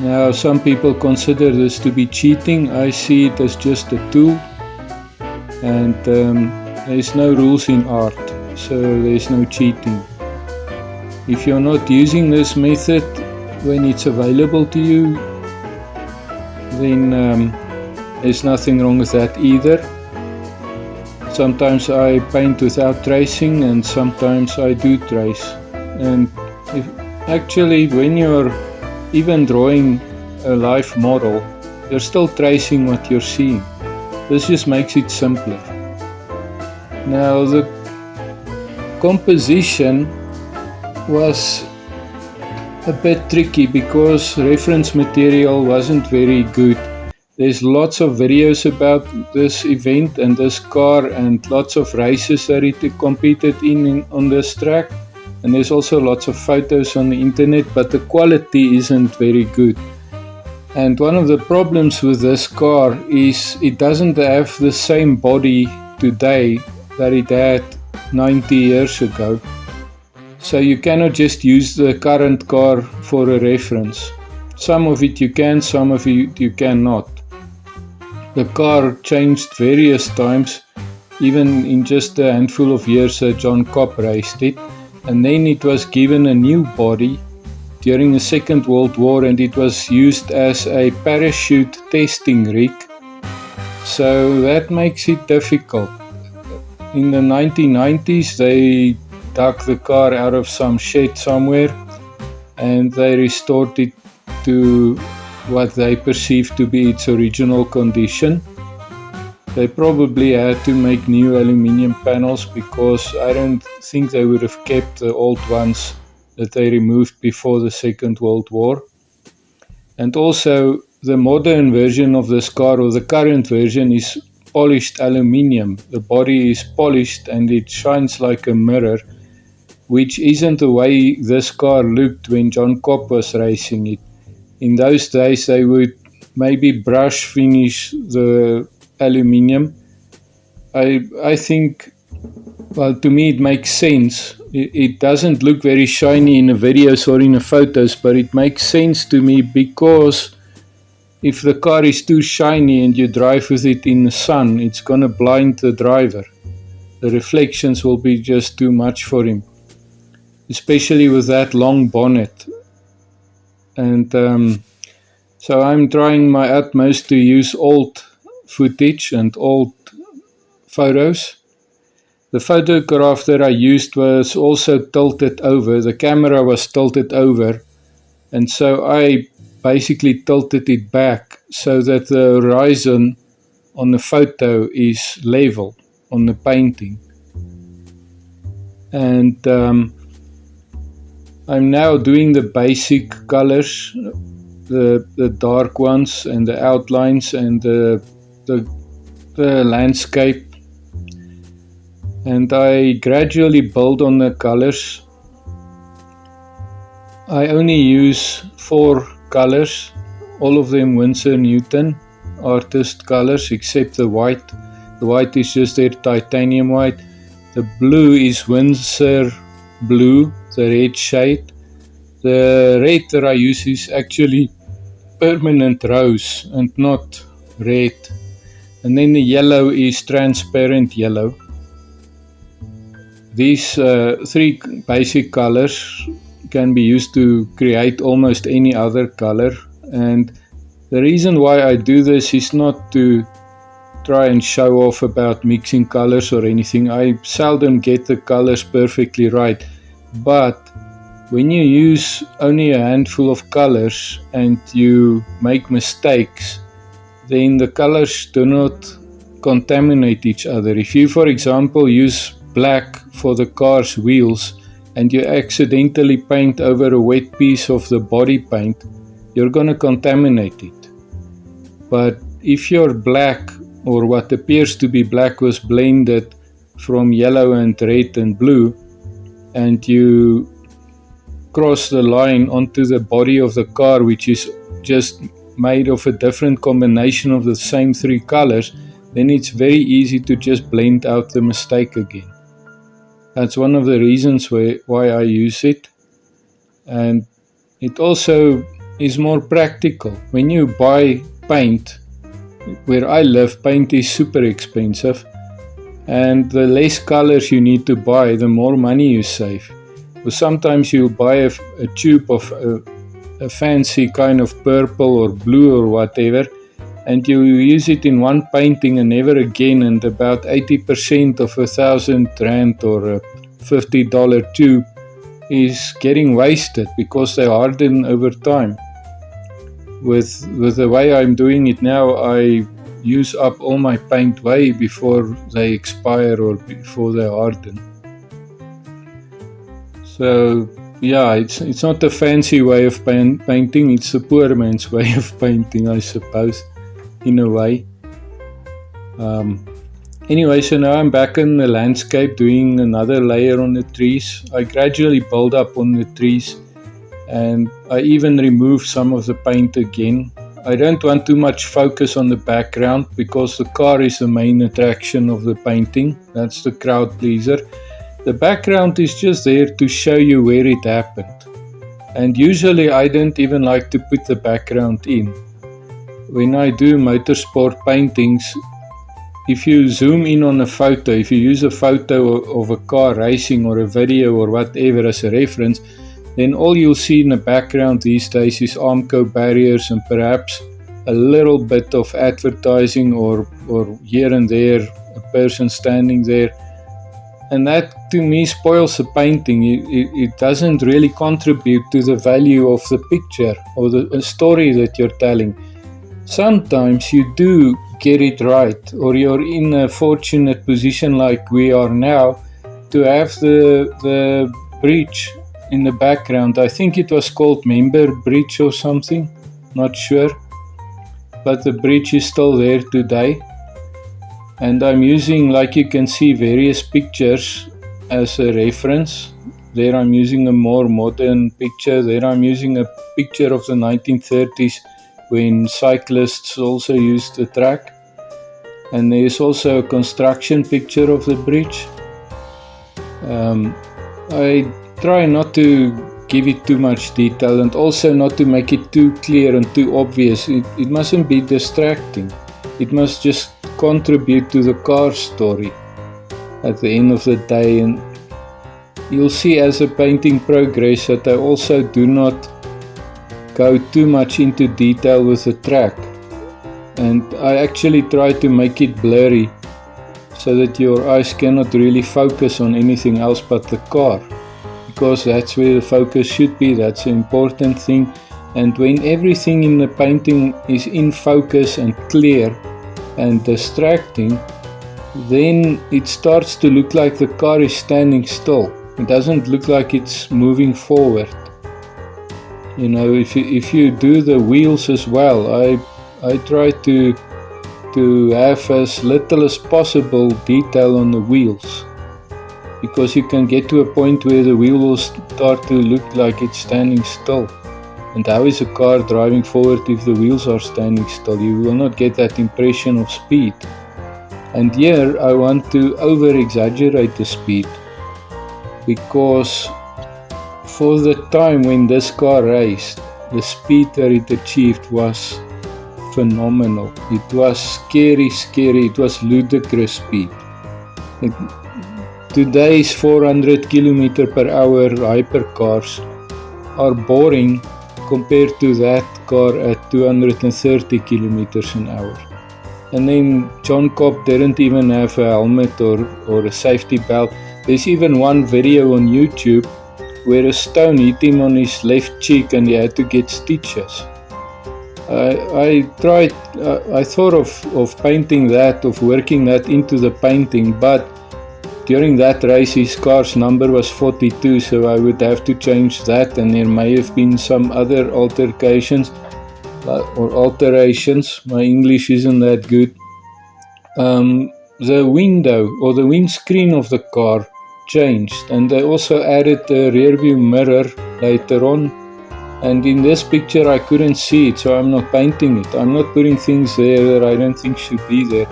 Now, some people consider this to be cheating. I see it as just a tool, and there's no rules in art, so there's no cheating. If you're not using this method when it's available to you, then there's nothing wrong with that either. Sometimes I paint without tracing, and sometimes I do trace. And actually, when you're even drawing a live model, you're still tracing what you're seeing. This just makes it simpler. Now, the composition was a bit tricky because reference material wasn't very good. There's lots of videos about this event and this car, and lots of races that it competed in on this track. And there's also lots of photos on the internet, but the quality isn't very good. And one of the problems with this car is it doesn't have the same body today that it had 90 years ago. So you cannot just use the current car for a reference. Some of it you can, some of it you cannot. The car changed various times, even in just a handful of years that John Cobb raced it. And then it was given a new body during the Second World War, and it was used as a parachute testing rig. So that makes it difficult. In the 1990s, they dug the car out of some shed somewhere, and they restored it to what they perceived to be its original condition. They probably had to make new aluminium panels, because I don't think they would have kept the old ones that they removed before the Second World War. And also, the modern version of this car, or the current version, is polished aluminium. The body is polished and it shines like a mirror, which isn't the way this car looked when John Cobb was racing it. In those days, they would maybe brush finish the aluminium. I think, well, to me it makes sense. It doesn't look very shiny in the videos or in the photos, but it makes sense to me, because if the car is too shiny and you drive with it in the sun, it's gonna blind the driver. The reflections will be just too much for him, especially with that long bonnet. And so I'm trying my utmost to use old footage and old photos. The photograph that I used was also tilted over. The camera was tilted over, and so I basically tilted it back so that the horizon on the photo is level on the painting. And I'm now doing the basic colors, the dark ones and the outlines and the landscape, and I gradually build on the colors. I only use 4 colors, all of them Winsor Newton artist colors, except the white. The white is just their titanium white. The blue is Winsor blue, the red shade. The red that I use is actually permanent rose and not red. And then the yellow is transparent yellow. These 3 basic colors can be used to create almost any other color. And the reason why I do this is not to try and show off about mixing colors or anything. I seldom get the colors perfectly right. But when you use only a handful of colors and you make mistakes, then the colors do not contaminate each other. If you, for example, use black for the car's wheels and you accidentally paint over a wet piece of the body paint, you're going to contaminate it. But if your black, or what appears to be black, was blended from yellow and red and blue, and you cross the line onto the body of the car, which is just made of a different combination of the same 3 colors, then it's very easy to just blend out the mistake again. That's one of the reasons why I use it. And it also is more practical. When you buy paint, where I live, paint is super expensive, and the less colors you need to buy, the more money you save. But sometimes you'll buy a tube of a fancy kind of purple or blue or whatever, and you use it in one painting and never again, and about 80% of R1,000 or a $50 tube is getting wasted because they harden over time. With the way I'm doing it now, I use up all my paint way before they expire or before they harden. So yeah, it's not a fancy way of painting, it's a poor man's way of painting, I suppose, in a way. Anyway, so now I'm back in the landscape doing another layer on the trees. I gradually build up on the trees, and I even remove some of the paint again. I don't want too much focus on the background because the car is the main attraction of the painting. That's the crowd pleaser. The background is just there to show you where it happened. And usually I don't even like to put the background in. When I do motorsport paintings, if you zoom in on a photo, if you use a photo of a car racing or a video or whatever as a reference, then all you'll see in the background these days is Armco barriers and perhaps a little bit of advertising or here and there a person standing there. And that to me spoils the painting. It doesn't really contribute to the value of the picture or the story that you're telling. Sometimes you do get it right, or you're in a fortunate position like we are now to have the bridge in the background. I think it was called Member Bridge or something, not sure, but the bridge is still there today. And I'm using, like you can see, various pictures as a reference. There I'm using a more modern picture. There I'm using a picture of the 1930s when cyclists also used the track. And there's also a construction picture of the bridge. I try not to give it too much detail and also not to make it too clear and too obvious. It mustn't be distracting. It must just contribute to the car story at the end of the day. And you'll see as the painting progresses that I also do not go too much into detail with the track, and I actually try to make it blurry so that your eyes cannot really focus on anything else but the car, because that's where the focus should be. That's the important thing. And when everything in the painting is in focus and clear and distracting, then it starts to look like the car is standing still. It doesn't look like it's moving forward. You know, if you do the wheels as well, I try to have as little as possible detail on the wheels, because you can get to a point where the wheel will start to look like it's standing still. And how is a car driving forward if the wheels are standing still? You will not get that impression of speed. And here I want to over-exaggerate the speed, because for the time when this car raced, the speed that it achieved was phenomenal. It was scary. It was ludicrous speed. Today's 400 km per hour hypercars are boring compared to that car at 230 km an hour. And then John Cobb didn't even have a helmet or a safety belt. There's even one video on YouTube where a stone hit him on his left cheek and he had to get stitches. I thought of painting that, of working that into the painting, but during that race his car's number was 42, so I would have to change that, and there may have been some other alterations. My English isn't that good. The window or the windscreen of the car changed, and they also added a rear view mirror later on, and in this picture I couldn't see it, so I'm not painting it. I'm not putting things there that I don't think should be there,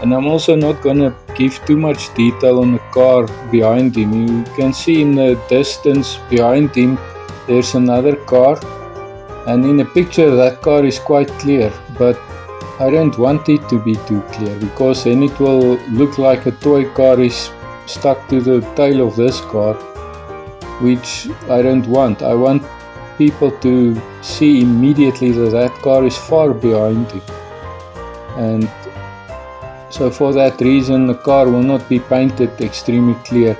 and I'm also not gonna give too much detail on the car behind him. You can see in the distance behind him there's another car, And in a picture that car is quite clear, but I don't want it to be too clear, because then it will look like a toy car is stuck to the tail of this car, which I don't want. I want people to see immediately that that car is far behind it. And so for that reason the car will not be painted extremely clear.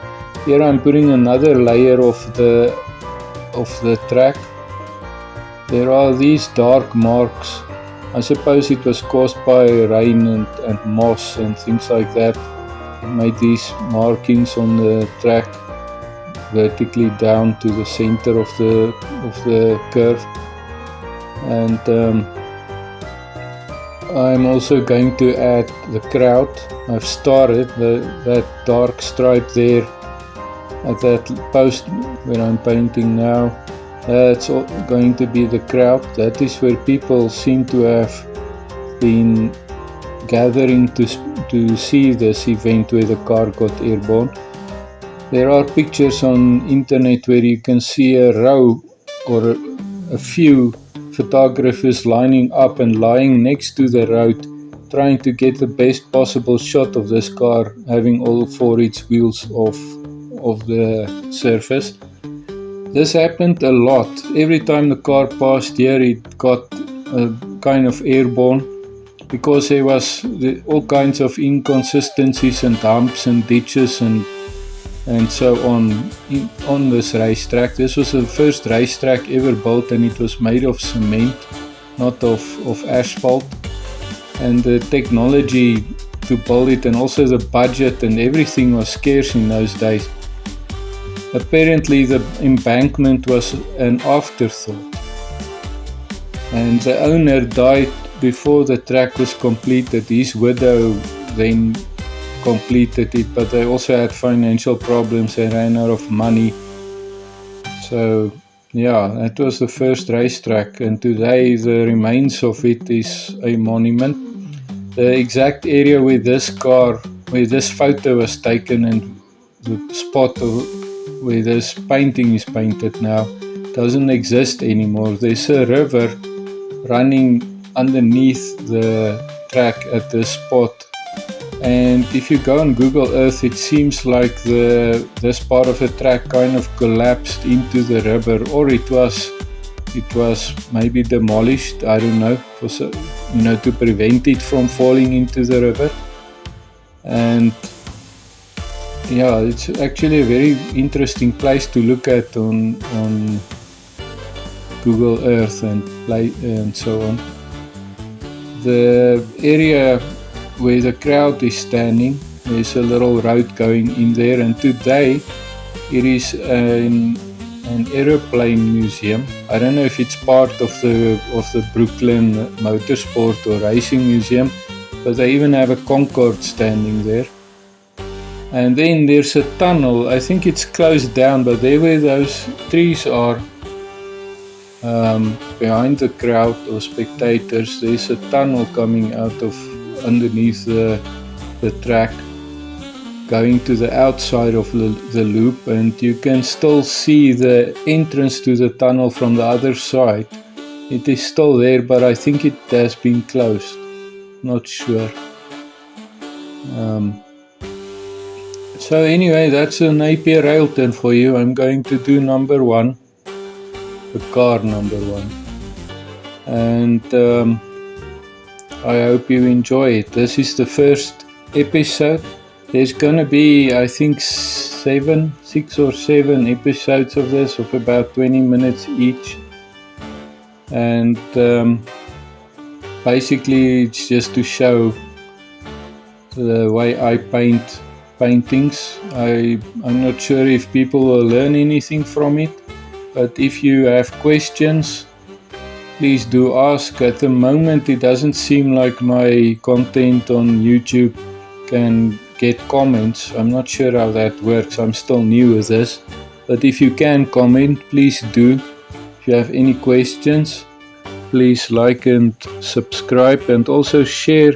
Here I'm putting another layer of the track. There are these dark marks. I suppose it was caused by rain and moss and things like that. It made these markings on the track vertically down to the center of the curve. And I'm also going to add the crowd. I've started that dark stripe there at that post where I'm painting now. That's going to be the crowd. That is where people seem to have been gathering to see this event where the car got airborne. There are pictures on internet where you can see a row or a few photographers lining up and lying next to the road, trying to get the best possible shot of this car having all four its wheels off of the surface. This happened a lot. Every time the car passed here, it got kind of airborne, because there was all kinds of inconsistencies and humps and ditches and so on this racetrack. This was the first racetrack ever built, and it was made of cement, not of asphalt. And the technology to build it, and also the budget and everything, was scarce in those days. Apparently the embankment was an afterthought, and the owner died before the track was completed. His widow then completed it, but they also had financial problems. They ran out of money. So yeah, that was the first racetrack, and today the remains of it is a monument. The exact area where this photo was taken, and the spot where this painting is painted now, doesn't exist anymore. There's a river running underneath the track at this spot, and if you go on Google Earth, it seems like this part of the track kind of collapsed into the river, or it was maybe demolished, I don't know, to prevent it from falling into the river. And yeah, it's actually a very interesting place to look at on Google Earth and so on. The area where the crowd is standing, there's a little road going in there, and today it is an aeroplane museum. I don't know if it's part of the Brooklands Motorsport or Racing Museum, but they even have a Concorde standing there. And then there's a tunnel. I think it's closed down, but there where those trees are, behind the crowd or spectators, there's a tunnel coming out of underneath the track, going to the outside of the loop, and you can still see the entrance to the tunnel from the other side. It is still there, but I think it has been closed. Not sure. So anyway, that's a Napier Railton for you. I'm going to do number 1, the car number 1. And I hope you enjoy it. This is the first episode. There's gonna be, I think, 6 or 7 episodes of this, of about 20 minutes each. And basically it's just to show the way I paint paintings. I'm not sure if people will learn anything from it, but if you have questions, please do ask. At the moment it doesn't seem like my content on YouTube can get comments. I'm not sure how that works. I'm still new with this, but if you can comment, please do. If you have any questions, please like and subscribe, and also share